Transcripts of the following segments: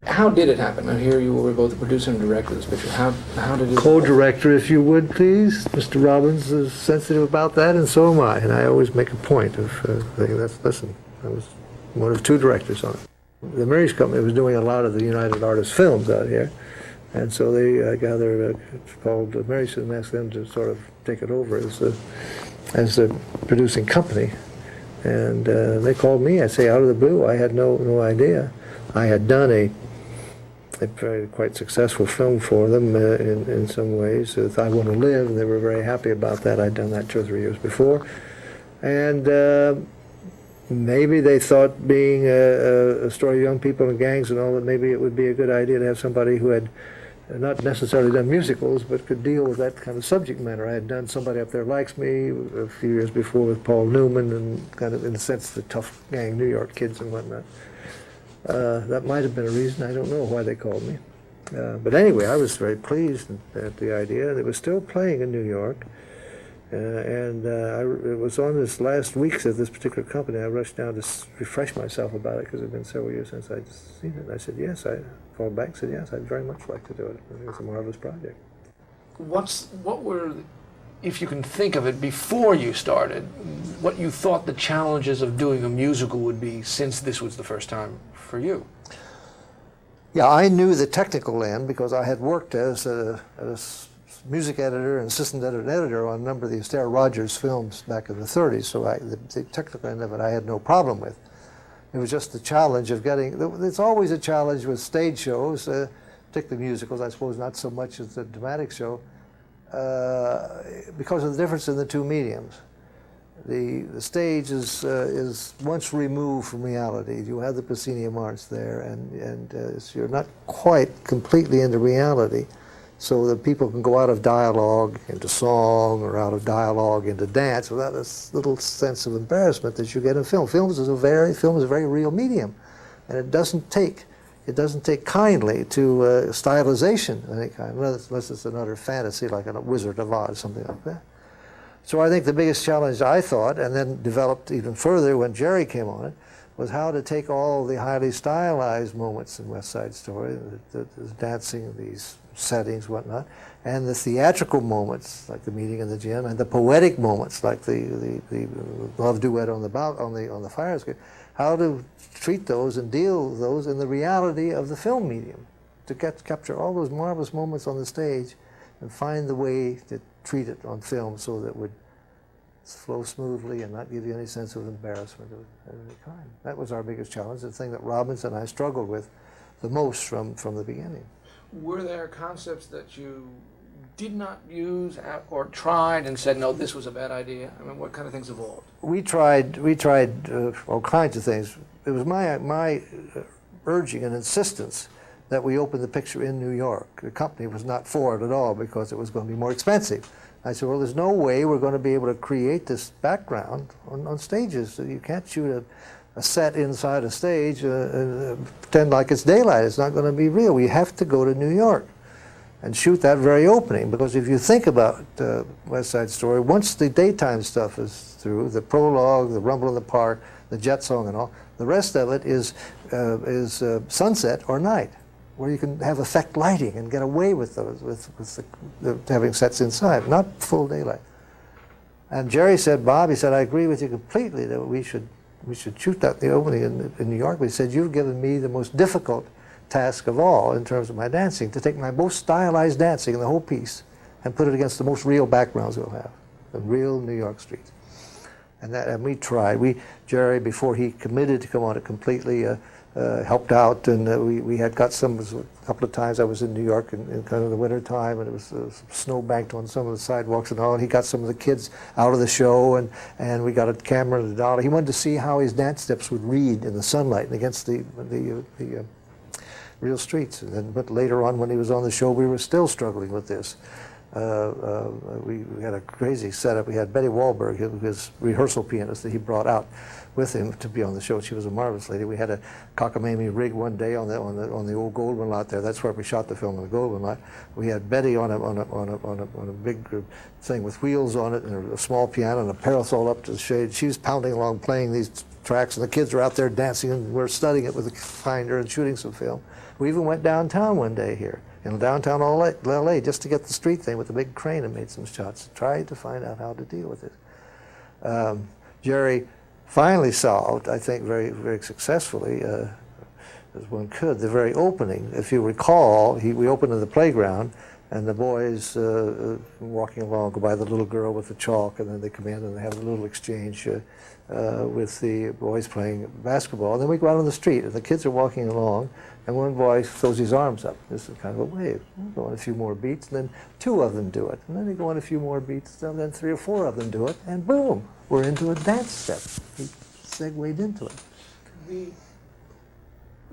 How did it happen? I hear you were both the producer and director of this picture. How did it... Co-director, if you would, please. Mr. Robbins is sensitive about that, and so am I. And I always make a point of saying, listen, I was one of two directors on it. The Mary's Company was doing a lot of the United Artists films out here, and so they it's called Mary's, and asked them to sort of take it over as a producing company. And they called me, I say, out of the blue. I had no idea. I had done a quite successful film for them in some ways. I Want to Live, and they were very happy about that. I'd done that 2 or 3 years before. And maybe they thought, being a story of young people and gangs and all, that maybe it would be a good idea to have somebody who had not necessarily done musicals, but could deal with that kind of subject matter. I had done Somebody Up There Likes Me a few years before with Paul Newman, and kind of, in a sense, the tough gang New York kids and whatnot. That might have been a reason. I don't know why they called me. But anyway, I was very pleased at the idea. It was still playing in New York. It was on this last weeks of this particular company. I rushed down to refresh myself about it, because it had been several years since I'd seen it. And I said, yes. I called back and said, yes, I'd very much like to do it. I think it's a marvelous project. What were, if you can think of it, before you started, what you thought the challenges of doing a musical would be, since this was the first time for you? Yeah, I knew the technical end because I had worked as a music editor and assistant editor on a number of the Esther Rogers films back in the 30s, so the technical end of it I had no problem with. It was just the challenge of getting, it's always a challenge with stage shows, particularly musicals, I suppose not so much as the dramatic show, because of the difference in the two mediums. The stage is once removed from reality. You have the proscenium arts there, and so you're not quite completely into reality, so that people can go out of dialogue into song, or out of dialogue into dance, without this little sense of embarrassment that you get in film. Film is a very real medium, and it doesn't take kindly to stylization of any kind, unless it's another fantasy like a Wizard of Oz, something like that. So I think the biggest challenge, I thought, and then developed even further when Jerry came on it, was how to take all the highly stylized moments in West Side Story, the dancing, these settings, whatnot, and the theatrical moments, like the meeting in the gym, and the poetic moments, like the love duet on the fire escape, how to treat those and deal with those in the reality of the film medium, to capture all those marvelous moments on the stage and find the way to treat it on film so that it would flow smoothly and not give you any sense of embarrassment of any kind. That was our biggest challenge, the thing that Robbins and I struggled with the most from the beginning. Were there concepts that you did not use or tried and said, no, this was a bad idea? I mean, what kind of things evolved? We tried all kinds of things. It was my urging and insistence that we open the picture in New York. The company was not for it at all because it was going to be more expensive. I said, well, there's no way we're going to be able to create this background on stages. You can't shoot a set inside a stage and pretend like it's daylight. It's not going to be real. We have to go to New York and shoot that very opening, because if you think about West Side Story, once the daytime stuff is through, the prologue, the rumble in the park, the jet song and all, the rest of it is sunset or night, where you can have effect lighting and get away with those, with having sets inside, not full daylight. And Jerry said, Bob, he said, I agree with you completely that we should shoot that the opening in New York. But he said, you've given me the most difficult task of all in terms of my dancing, to take my most stylized dancing in the whole piece and put it against the most real backgrounds we'll have, the real New York streets. And we tried. Jerry, before he committed to come on it completely, helped out, and we had got a couple of times I was in New York in kind of the winter time, and it was snow banked on some of the sidewalks and all, and he got some of the kids out of the show, and we got a camera and a dollar. He wanted to see how his dance steps would read in the sunlight and against the real streets. But later on, when he was on the show, we were still struggling with this. We had a crazy setup. We had Betty Wahlberg, his rehearsal pianist that he brought out with him to be on the show. She was a marvelous lady. We had a cockamamie rig one day on the old Goldwyn lot there. That's where we shot the film on the Goldwyn lot. We had Betty on a big thing with wheels on it and a small piano and a parasol up to the shade. She was pounding along playing these tracks, and the kids were out there dancing, and we're studying it with a finder and shooting some film. We even went downtown one day here in downtown LA just to get the street thing with the big crane and made some shots. Tried to find out how to deal with it. Jerry finally solved, I think very, very successfully, as one could, the very opening. If you recall, we opened in the playground, and the boys walking along go by the little girl with the chalk, and then they come in and they have a little exchange with the boys playing basketball. And then we go out on the street, and the kids are walking along, and one boy throws his arms up. This is kind of a wave. We'll go on a few more beats, and then two of them do it. And then they go on a few more beats, and then three or four of them do it, and boom, we're into a dance step. He segued into it.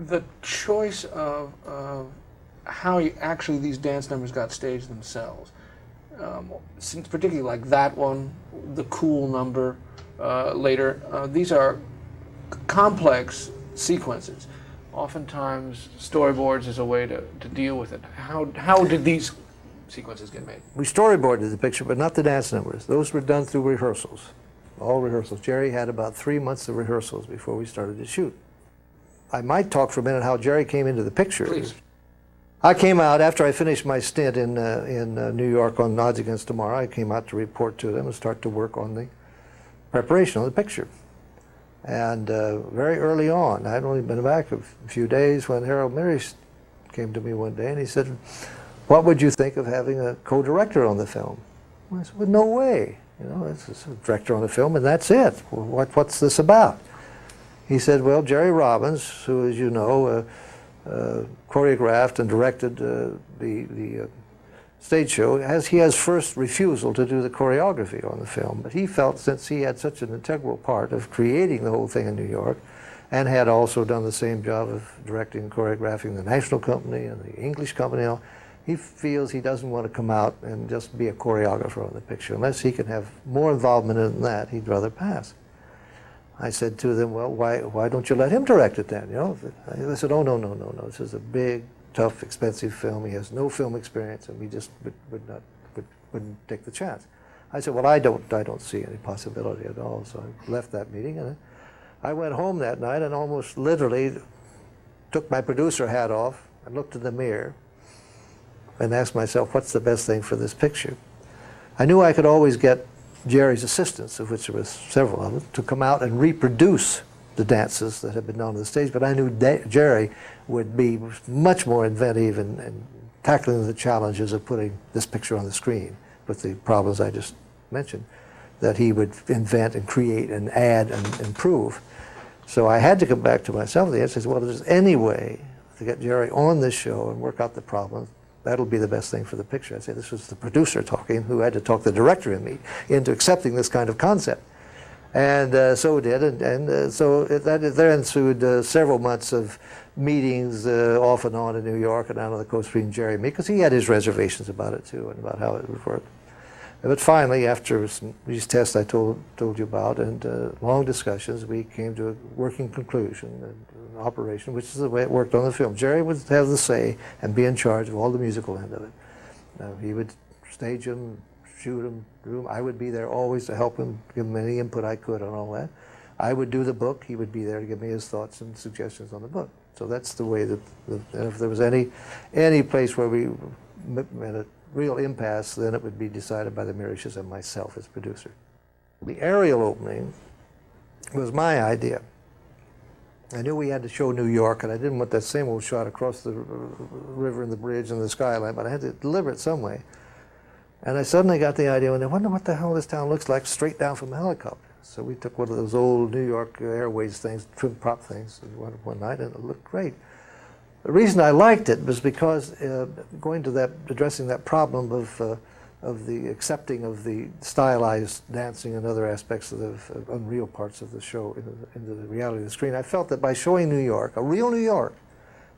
The choice of how actually these dance numbers got staged themselves, since particularly like that one, the cool number later, these are complex sequences. Oftentimes, storyboards is a way to deal with it. How did these sequences get made? We storyboarded the picture, but not the dance numbers. Those were done through rehearsals, all rehearsals. Jerry had about 3 months of rehearsals before we started to shoot. I might talk for a minute how Jerry came into the picture. Please. I came out after I finished my stint in New York on Odds Against Tomorrow. I came out to report to them and start to work on the preparation of the picture. And very early on, I'd only been back a few days when Harold Mirisch came to me one day and he said, "What would you think of having a co-director on the film?" I said, "Well, no way. You know, it's a director on the film and that's it. What's this about?" He said, "Well, Jerry Robbins, who, as you know, choreographed and directed the stage show, he has first refusal to do the choreography on the film, but he felt since he had such an integral part of creating the whole thing in New York and had also done the same job of directing and choreographing the National Company and the English Company, he feels he doesn't want to come out and just be a choreographer on the picture. Unless he can have more involvement in that, he'd rather pass." I said to them, "Well, why don't you let him direct it then?" You know, they said, "Oh, no. This is a big, tough, expensive film. He has no film experience, and we just wouldn't take the chance." I said, "Well, I don't see any possibility at all." So I left that meeting, and I went home that night and almost literally took my producer hat off and looked in the mirror and asked myself, what's the best thing for this picture? I knew I could always get Jerry's assistants, of which there was several of them, to come out and reproduce the dances that had been done on the stage, but I knew Jerry would be much more inventive in tackling the challenges of putting this picture on the screen with the problems I just mentioned, that he would invent and create and add and improve. So I had to come back to myself with the answer. I said, well, if there's any way to get Jerry on this show and work out the problems, that'll be the best thing for the picture. I say this was the producer talking, who had to talk the director and me into accepting this kind of concept. And so did, so there ensued several months of meetings off and on in New York and down on the coast between Jerry and me, because he had his reservations about it too and about how it would work. But finally, after these tests I told you about and long discussions, we came to a working conclusion, an operation, which is the way it worked on the film. Jerry would have the say and be in charge of all the musical end of it. He would stage them, shoot them, do them. I would be there always to help him, give him any input I could on all that. I would do the book. He would be there to give me his thoughts and suggestions on the book. So that's the way that, and if there was any place where we met a real impasse, then it would be decided by the Mirishes and myself as producer. The aerial opening was my idea. I knew we had to show New York, and I didn't want that same old shot across the river and the bridge and the skyline, but I had to deliver it some way. And I suddenly got the idea, and I wonder what the hell this town looks like straight down from a helicopter. So we took one of those old New York Airways things, twin prop things, one night, and it looked great. The reason I liked it was because going to that, addressing that problem of the accepting of the stylized dancing and other aspects of the unreal parts of the show into the reality of the screen, I felt that by showing New York, a real New York,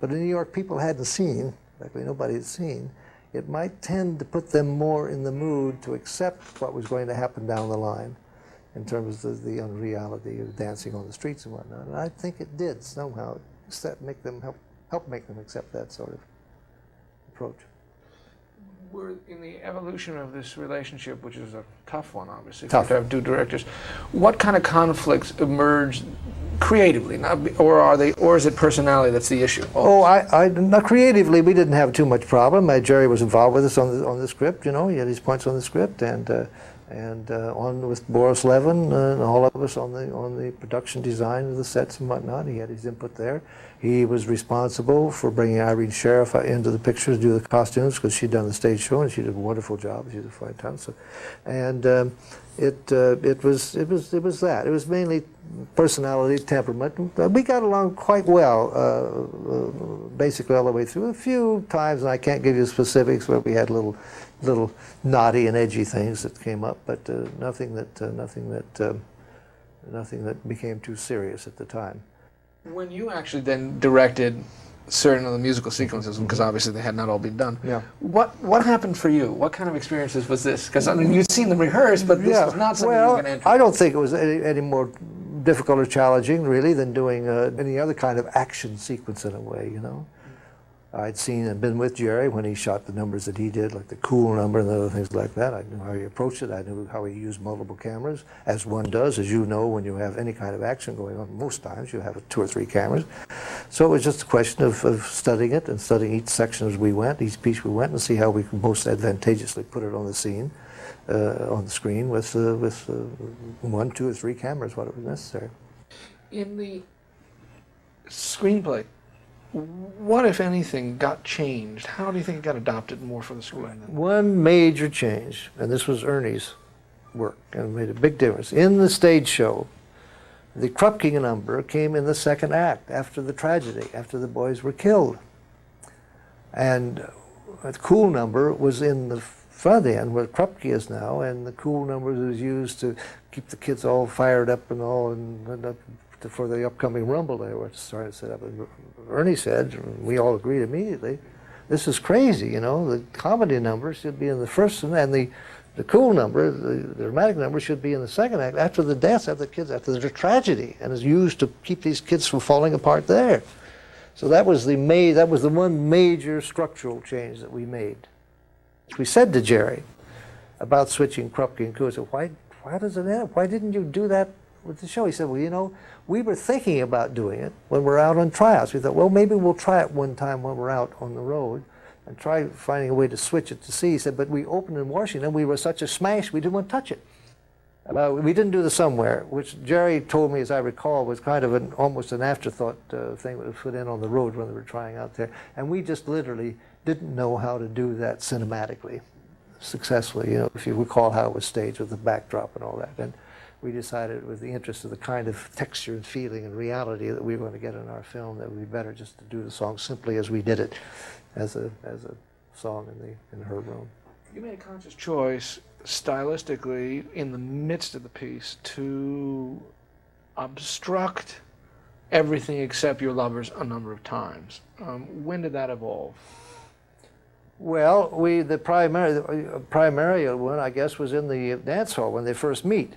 but a New York people hadn't seen, practically nobody had seen, it might tend to put them more in the mood to accept what was going to happen down the line in terms of the unreality of dancing on the streets and whatnot. And I think it did somehow help make them accept that sort of approach. We're in the evolution of this relationship, which is a tough one, obviously, Tough. to have two directors. What kind of conflicts emerge creatively, or is it personality that's the issue? Not creatively, we didn't have too much problem. Jerry was involved with us on the script. You know, he had his points on the script, and on with Boris Levin and all of us on the production design of the sets and whatnot. He had his input there. He was responsible for bringing Irene Sheriff into the picture to do the costumes, because she'd done the stage show and she did a wonderful job. She's a fine talent. So, and it was that. It was mainly personality, temperament. We got along quite well, basically all the way through. A few times, and I can't give you specifics, where we had little naughty and edgy things that came up, but nothing that became too serious at the time. When you actually then directed certain of the musical sequences, because obviously they had not all been done, yeah. What happened for you? What kind of experiences was this? Because I mean, you'd seen them rehearse, but this was not something you were going to enter. I don't think it was any more difficult or challenging, really, than doing any other kind of action sequence in a way, you know. I'd seen and been with Jerry when he shot the numbers that he did, like the Cool number and other things like that. I knew how he approached it. I knew how he used multiple cameras, as one does, as you know, when you have any kind of action going on. Most times you have 2 or 3 cameras. So it was just a question of studying it and studying each section as we went, each piece we went, and see how we could most advantageously put it on the scene, on the screen with 1, 2, or 3 cameras, what it was necessary. In the screenplay, what, if anything, got changed? How do you think it got adopted more for the screen? One major change, and this was Ernie's work, and made a big difference. In the stage show, the Krupke number came in the second act, after the tragedy, after the boys were killed. And the Cool number was in the front end, where Krupke is now, and the Cool number was used to keep the kids all fired up and all, and for the upcoming Rumble they were starting to set up. And Ernie said, and we all agreed immediately, this is crazy, you know, the comedy number should be in the first, and the Cool number, the dramatic number, should be in the second act, after the deaths of the kids, after the tragedy, and is used to keep these kids from falling apart there. So that was the one major structural change that we made. We said to Jerry about switching Krupke and Cool, I said, why does it end? Why didn't you do that with the show? He said, well, you know, we were thinking about doing it when we're out on tryouts. We thought, well, maybe we'll try it one time when we're out on the road and try finding a way to switch it to see. He said, but we opened in Washington, we were such a smash, we didn't want to touch it. We didn't do the Somewhere, which Jerry told me, as I recall, was kind of almost an afterthought thing that was put in on the road when they were trying out there. And we just literally didn't know how to do that cinematically, successfully, you know, if you recall how it was staged with the backdrop and all that. And we decided, with the interest of the kind of texture and feeling and reality that we were going to get in our film, that it would be better just to do the song simply as we did it, as a song in her room. You made a conscious choice, stylistically, in the midst of the piece, to obstruct everything except your lovers a number of times. When did that evolve? Well, the primary one, I guess, was in the dance hall when they first meet.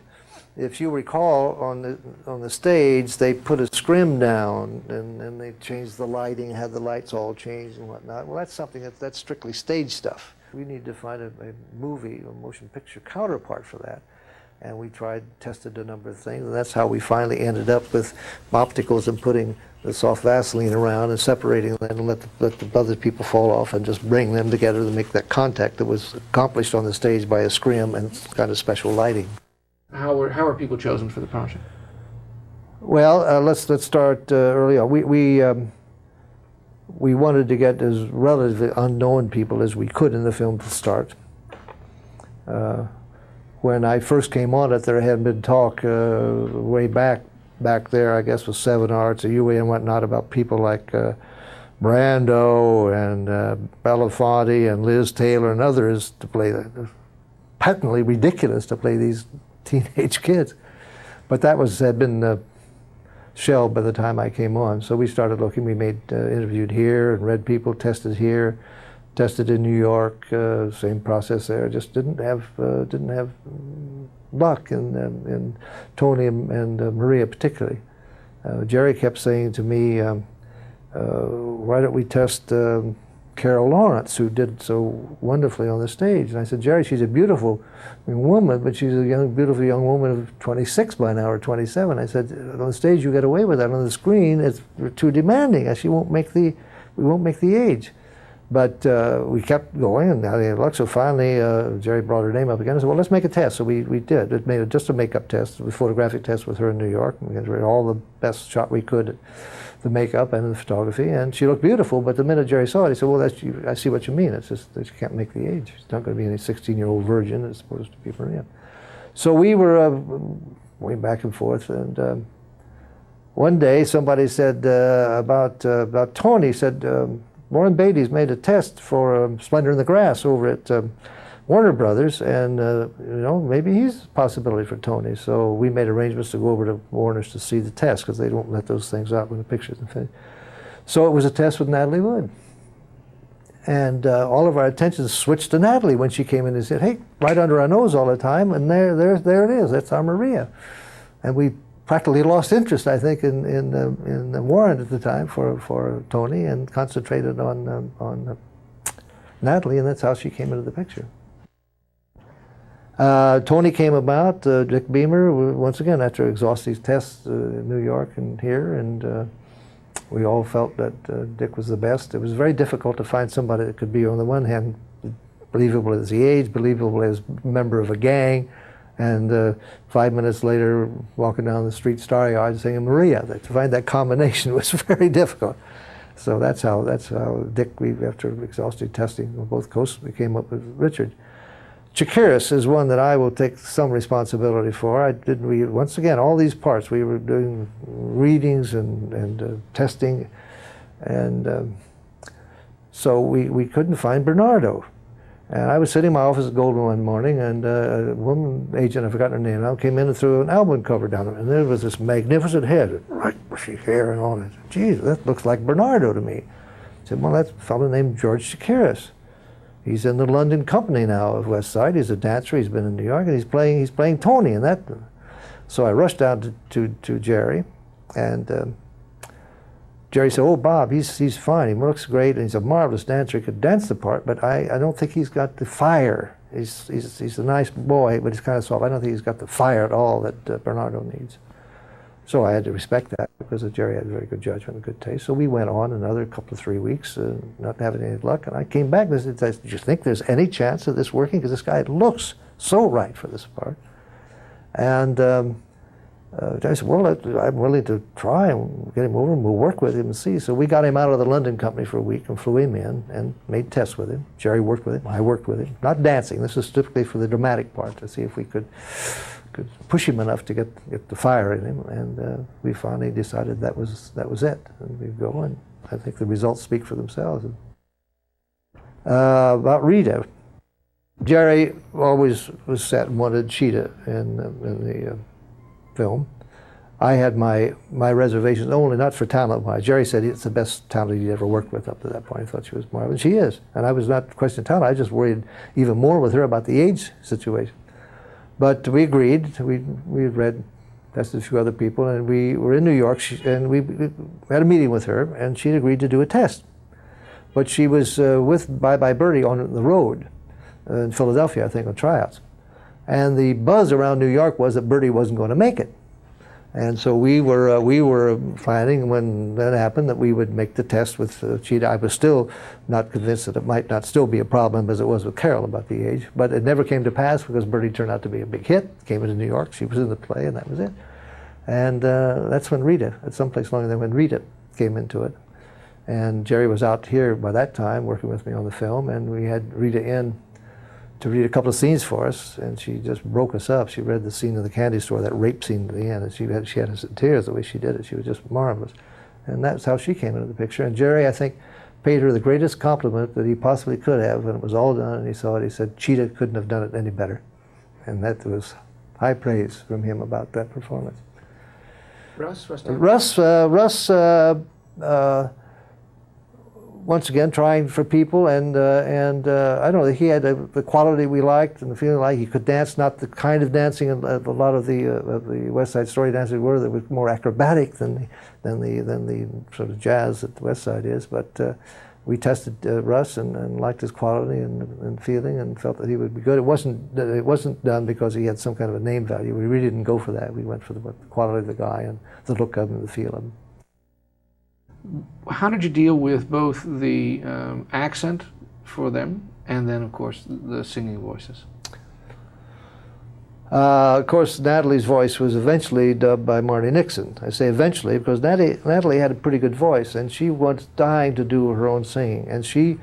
If you recall, on the stage, they put a scrim down, and they changed the lighting, had the lights all changed and whatnot. Well, that's something that's strictly stage stuff. We need to find a movie or motion picture counterpart for that. And we tested a number of things, and that's how we finally ended up with opticals and putting the soft Vaseline around and separating them and let the other people fall off and just bring them together to make that contact that was accomplished on the stage by a scrim and kind of special lighting. How were people chosen for the project? Well, let's start early on. We wanted to get as relatively unknown people as we could in the film to start. When I first came on it, there had been talk way back there, I guess, with 7 Arts or UA and whatnot, about people like Brando and Belafonte and Liz Taylor and others to play patently ridiculous to play these teenage kids. But that had been shelved by the time I came on. So we started looking. We interviewed here and read people, tested here, tested in New York, same process there. Just didn't have luck in Tony and Maria particularly. Jerry kept saying to me, why don't we test Carol Lawrence, who did so wonderfully on the stage? And I said, Jerry, she's a beautiful woman, but she's a beautiful young woman of 26 by now, or 27. I said, on the stage you get away with that. On the screen, it's too demanding. We won't make the age. But we kept going, and now they had luck. So finally, Jerry brought her name up again. I said, well, let's make a test. So we did. It made just a makeup test, a photographic test with her in New York. We had all the best shot we could at the makeup and the photography, and she looked beautiful. But the minute Jerry saw it, he said, well, I see what you mean. It's just that you can't make the age. It's not going to be any 16-year-old virgin. It's supposed to be Maria. So we were going back and forth, and one day somebody said about Tony, said, Warren Beatty's made a test for Splendor in the Grass over at Warner Brothers, and maybe he's a possibility for Tony. So we made arrangements to go over to Warner's to see the test, because they don't let those things out when the pictures are finished. So it was a test with Natalie Wood. And all of our attention switched to Natalie when she came in and said, hey, right under our nose all the time, and there it is, that's our Maria. And we practically lost interest, I think, in Warren at the time for Tony, and concentrated on Natalie, and that's how she came into the picture. Tony came about, Dick Beamer, once again, after exhaustive tests in New York and here, and we all felt that Dick was the best. It was very difficult to find somebody that could be, on the one hand, believable as the age, believable as a member of a gang, and 5 minutes later, walking down the street, starry-eyed, singing Maria. To find that combination was very difficult. So that's how Dick, after exhaustive testing on both coasts, we came up with Richard. Chakiris is one that I will take some responsibility for. Once again, all these parts, we were doing readings and testing, and so we couldn't find Bernardo. And I was sitting in my office at Golden one morning, and a woman agent, I've forgotten her name now, came in and threw an album cover down it, and there was this magnificent head, right bushy hair and all that. Geez, that looks like Bernardo to me. I said, well, that's a fellow named George Chakiris. He's in the London company now of West Side. He's a dancer. He's been in New York, and he's playing Tony in that. So I rushed down to Jerry, and Jerry said, "Oh, Bob, he's fine. He looks great, and he's a marvelous dancer. He could dance the part, but I don't think he's got the fire. He's a nice boy, but he's kind of soft. I don't think he's got the fire at all that Bernardo needs." So I had to respect that, because Jerry had very good judgment and good taste. So we went on another couple of 3 weeks, not having any luck. And I came back and said, "Do you think there's any chance of this working? Because this guy looks so right for this part." And I said, "Well, I'm willing to try and get him over, and we'll work with him and see." So we got him out of the London company for a week and flew him in and made tests with him. Jerry worked with him. I worked with him. Not dancing. This is typically for the dramatic part, to see if we could push him enough to get the fire in him, and we finally decided that was it, and we'd go, and I think the results speak for themselves. About Rita, Jerry always was set and wanted Cheetah in the film. I had my reservations only, not for talent-wise. Jerry said it's the best talent he'd ever worked with up to that point. He thought she was marvelous. She is, and I was not questioning talent. I just worried even more with her about the age situation. But we agreed. We had tested a few other people, and we were in New York, and we had a meeting with her, and she'd agreed to do a test. But she was with Bye Bye Birdie on the road in Philadelphia, I think, on tryouts. And the buzz around New York was that Birdie wasn't going to make it. And so we were planning, when that happened, that we would make the test with Cheetah. I was still not convinced that it might not still be a problem, as it was with Carol about the age. But it never came to pass, because Birdie turned out to be a big hit. Came into New York. She was in the play, and that was it. And that's when Rita, at some place longer than when Rita came into it. And Jerry was out here by that time working with me on the film, and we had Rita in to read a couple of scenes for us, and she just broke us up. She read the scene in the candy store, that rape scene at the end, and she had us in tears the way she did it. She was just marvelous. And that's how she came into the picture. And Jerry, I think, paid her the greatest compliment that he possibly could have when it was all done, and he saw it. He said, "Cheetah couldn't have done it any better." And that was high praise from him about that performance. Russ once again, trying for people, and I don't know, he had the quality we liked and the feeling like he could dance, not the kind of dancing a lot of the West Side Story dancers were, that was more acrobatic than the sort of jazz that the West Side is, but we tested Russ and liked his quality and feeling and felt that he would be good. It wasn't done because he had some kind of a name value. We really didn't go for that. We went for the quality of the guy and the look of him and the feel of him. How did you deal with both the accent for them and then, of course, the singing voices? Of course, Natalie's voice was eventually dubbed by Marni Nixon. I say eventually because Natalie had a pretty good voice, and she was dying to do her own singing. And she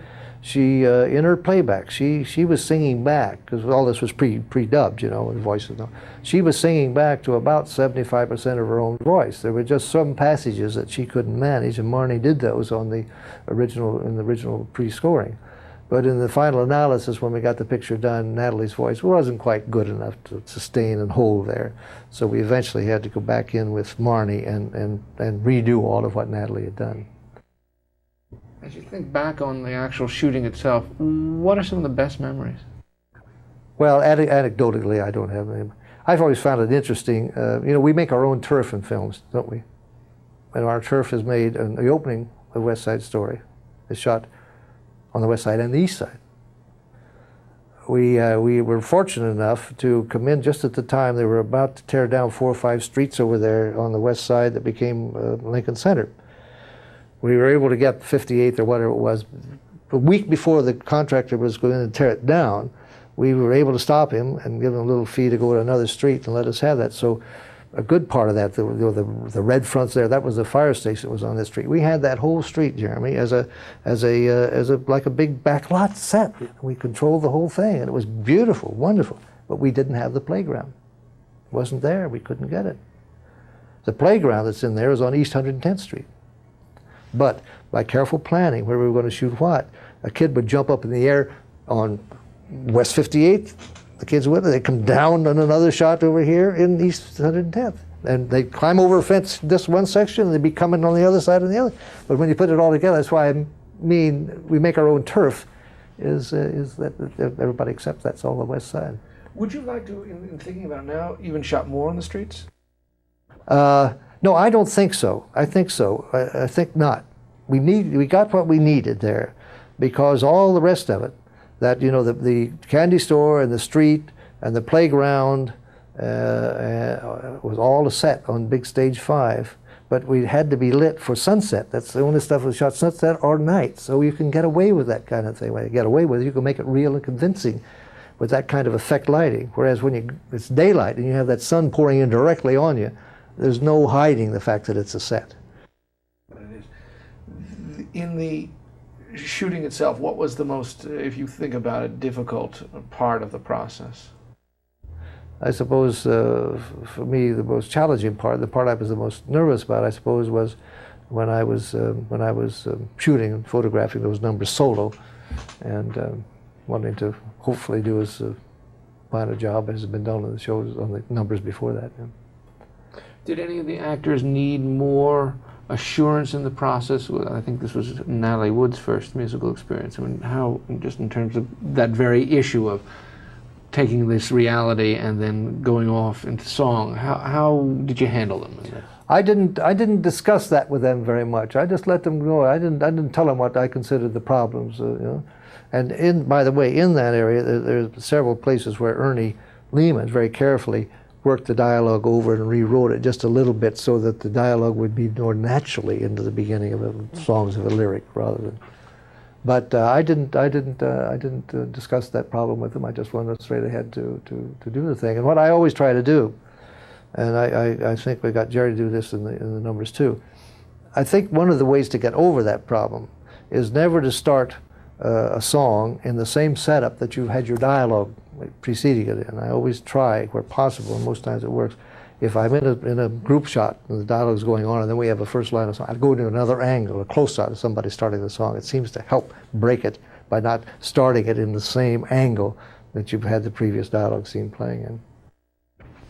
in her playback, she was singing back, because all this was pre-dubbed, you know, with voices. She was singing back to about 75% of her own voice. There were just some passages that she couldn't manage, and Marni did those on the original pre-scoring. But in the final analysis, when we got the picture done, Natalie's voice wasn't quite good enough to sustain and hold there. So we eventually had to go back in with Marni and redo all of what Natalie had done. As you think back on the actual shooting itself, what are some of the best memories? Well, anecdotally, I don't have any. I've always found it interesting. You know, we make our own turf in films, don't we? And our turf is made, in the opening of West Side Story is shot on the west side and the east side. We were fortunate enough to come in just at the time they were about to tear down 4 or 5 streets over there on the west side that became Lincoln Center. We were able to get 58th or whatever it was. A week before the contractor was going to tear it down, we were able to stop him and give him a little fee to go to another street and let us have that. So a good part of that, the red fronts there, that was the fire station that was on this street. We had that whole street, Jeremy, as a like a big backlot set. We controlled the whole thing, and it was beautiful, wonderful. But we didn't have the playground. It wasn't there. We couldn't get it. The playground that's in there is on East 110th Street. But by careful planning, where we were going to shoot what, a kid would jump up in the air on West 58th. The kids would, they'd come down on another shot over here in East 110th. And they'd climb over a fence this one section, and they'd be coming on the other side and the other. But when you put it all together, that's why I mean we make our own turf, is that everybody accepts that's all the west side. Would you like to, in thinking about it now, even shot more on the streets? No, I don't think so. I think not. We got what we needed there, because all the rest of it, that, you know, the candy store and the street and the playground was all a set on big stage 5, but we had to be lit for sunset. That's the only stuff that was shot sunset or night. So you can get away with that kind of thing. When you get away with it, you can make it real and convincing with that kind of effect lighting. Whereas when it's daylight and you have that sun pouring in directly on you, there's no hiding the fact that it's a set. In the shooting itself, what was the most, if you think about it, difficult part of the process? I suppose for me the most challenging part, the part I was the most nervous about, I suppose, was when I was shooting and photographing those numbers solo, and wanting to hopefully do as fine a job as has been done on the shows, on the numbers before that. Yeah. Did any of the actors need more assurance in the process? I think this was Natalie Wood's first musical experience. I mean, how, just in terms of that very issue of taking this reality and then going off into song, how did you handle them? I didn't discuss that with them very much. I just let them go. I didn't tell them what I considered the problems. You know, and by the way, in that area, there's several places where Ernie Lehman very carefully worked the dialogue over and rewrote it just a little bit so that the dialogue would be more naturally into the beginning of the songs of a lyric rather than. But I didn't discuss that problem with them. I just went straight ahead to do the thing. And what I always try to do, and I think we got Jerry to do this in the numbers too. I think one of the ways to get over that problem is never to start a song in the same setup that you had your dialogue preceding it in. I always try, where possible, and most times it works. If I'm in a group shot and the dialogue's going on and then we have a first line of song, I'd go to another angle, a close shot of somebody starting the song. It seems to help break it by not starting it in the same angle that you've had the previous dialogue scene playing in.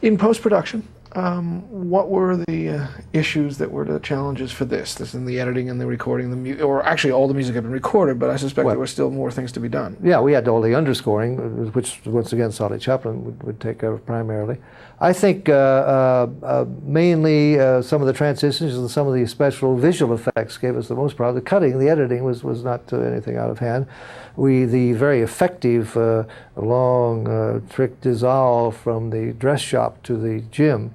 In post-production, What were the issues that were the challenges for this? This in the editing and the recording, or actually all the music had been recorded, but I suspect there were still more things to be done. Yeah, we had all the underscoring, which once again Solly Chaplin would take care of primarily. I think mainly some of the transitions and some of the special visual effects gave us the most problem. The cutting, the editing was not anything out of hand. The very effective long trick dissolve from the dress shop to the gym.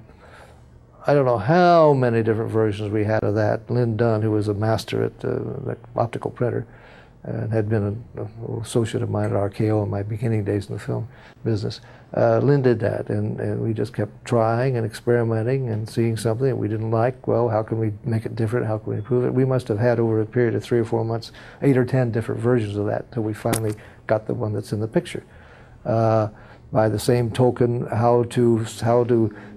I don't know how many different versions we had of that. Lynn Dunn, who was a master at the optical printer and had been an associate of mine at RKO in my beginning days in the film business, Lynn did that, and we just kept trying and experimenting and seeing something that we didn't like. Well, how can we make it different? How can we improve it? We must have had over a period of 3 or 4 months, 8 or 10 different versions of that until we finally got the one that's in the picture. By the same token, how to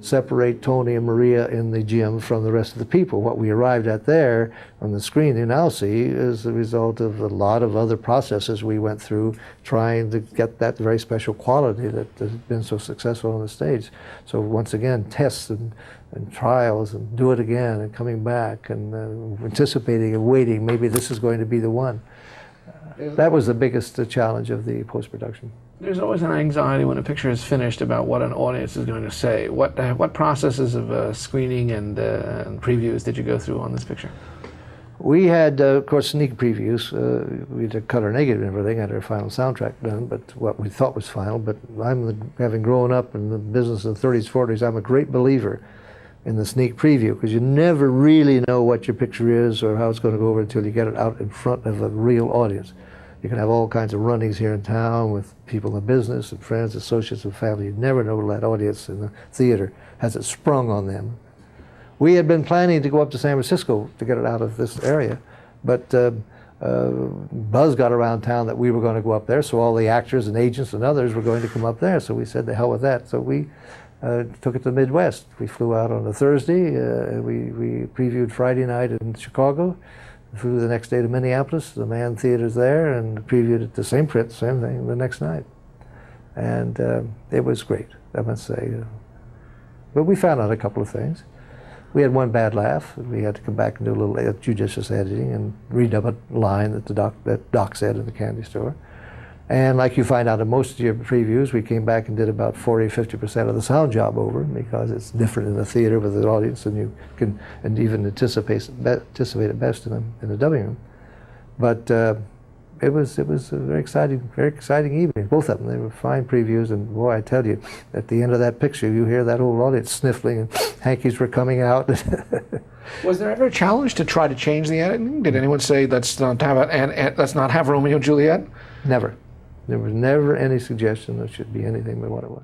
separate Tony and Maria in the gym from the rest of the people. What we arrived at there on the screen you now see is the result of a lot of other processes we went through trying to get that very special quality that has been so successful on the stage. So once again, tests and trials and do it again and coming back and anticipating and waiting, maybe this is going to be the one. That was the biggest challenge of the post-production. There's always an anxiety when a picture is finished about what an audience is going to say. What processes of screening and previews did you go through on this picture? We had, of course, sneak previews. We did color negative and everything, had our final soundtrack done, but what we thought was final. But having grown up in the business in the 30s, 40s, I'm a great believer in the sneak preview, because you never really know what your picture is or how it's going to go over until you get it out in front of a real audience. You can have all kinds of runnings here in town with people in business and friends, associates, and family. You never know that audience in the theater has it sprung on them. We had been planning to go up to San Francisco to get it out of this area, but buzz got around town that we were going to go up there, so all the actors and agents and others were going to come up there. So we said, the hell with that. So we took it to the Midwest. We flew out on a Thursday, and we previewed Friday night in Chicago. Flew the next day to Minneapolis, the Mann Theater's there, and previewed it the same print, same thing, the next night. And it was great, I must say. But we found out a couple of things. We had one bad laugh. We had to come back and do a little judicious editing and redub a line that Doc said in the candy store. And like you find out in most of your previews, we came back and did about 40–50% of the sound job over, because it's different in the theater with an audience, and you can even anticipate it best in the dubbing room. But it was a very exciting evening. Both of them, they were fine previews, and boy, I tell you, at the end of that picture, you hear that whole audience sniffling, and hankies were coming out. Was there ever a challenge to try to change the editing? Did anyone say let's not have Romeo and Juliet? Never. There was never any suggestion there should be anything but what it was.